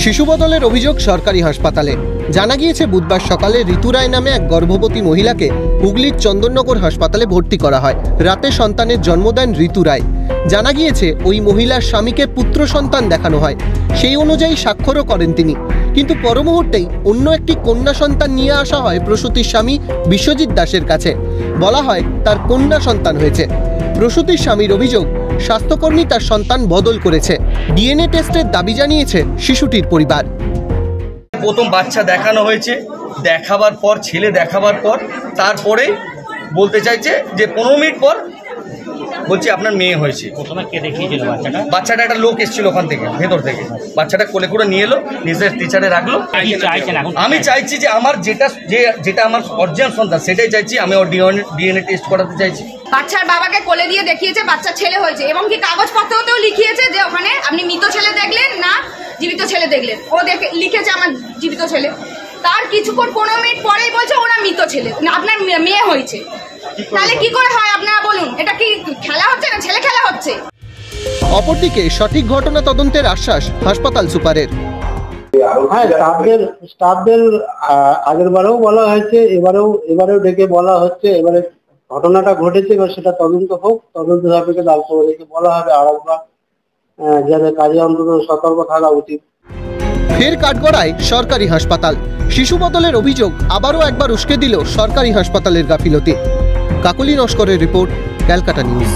শিশু বদলের অভিযোগ সরকারি হাসপাতালে। জানা গিয়েছে বুধবার সকালে ঋতু রায় নামে এক গর্ভবতী মহিলাকে হুগলির চন্দননগর হাসপাতালে ভর্তি করা হয়। রাতে সন্তানের জন্ম দেন ঋতু রায়। জানা গিয়েছে ওই মহিলার স্বামীকে পুত্র সন্তান দেখানো হয়, সেই অনুযায়ী স্বাক্ষরও করেন তিনি। কিন্তু পর মুহূর্তেই অন্য একটি কন্যা সন্তান নিয়ে আসা হয় প্রসূতির স্বামী বিশ্বজিৎ দাসের কাছে। বলা হয় তার কন্যা সন্তান হয়েছে। প্রসূতির স্বামীর অভিযোগ, স্বাস্থ্যকর্মী তার সন্তান বদল করেছে। ডিএনএ টেস্টের দাবি জানিয়েছে শিশুটির পরিবার। প্রথম বাচ্চা দেখানো হয়েছে, দেখাবার পর ছেলে দেখাবার পর তারপরে বলতে চাইছে যে 15 মিনিট পর বলছি আপনার মেয়ে হয়েছে। প্রথমে কে দেখিয়েছিল বাচ্চাটা একটা লোক এসেছিল ওখান থেকে, ভেতর থেকে বাচ্চাটা কোলে করে নিয়ে এলো, নিজের টিচারে রাখলো। আমি চাইছি যে আমার যেটা আমার অরিজিনাল সন্তান সেটাই চাইছি, আমি ওর ডিএনএ টেস্ট করাতে চাইছি। বাচ্চার বাবাকে কোলে দিয়ে দেখিয়েছে বাচ্চা ছেলে হয়েছে, এবং কি কাগজপত্রতেও লিখিয়েছে যে ওখানে আপনি মৃত ছেলে দেখলেন না জীবিত ছেলে দেখলেন। ও লিখেছে আমার জীবিত ছেলে। তার কিছুক্ষণ 15 মিনিট পরেই বলছে ওরা মৃত ছেলে, আপনার মেয়ে হয়েছে। তাহলে কি করে হয় আপনারা বলুন? এটা কি খেলা হচ্ছে না ছেলে খেলা হচ্ছে? অপরদিকে সঠিক ঘটনা তদন্তের আশ্বাস হাসপাতাল সুপারের। হ্যাঁ, স্টাফদের আগের বারেও বলা হয়েছে, এবারেও ডেকে বলা হচ্ছে। এবারে ঘটনাটা ঘটেছে, এবার সেটা তদন্ত হোক, তদন্ত সাপেক্ষে তারপরে বলা হবে আরেকবার, যাদের কাজে অন্তত সতর্ক থাকা উচিত। ফের কাঠগড়ায় সরকারি হাসপাতাল। শিশু বদলের অভিযোগ আবারও একবার উস্কে দিল সরকারি হাসপাতালের গাফিলতি। কাকলি নস্করের রিপোর্ট, ক্যালকাটা নিউজ।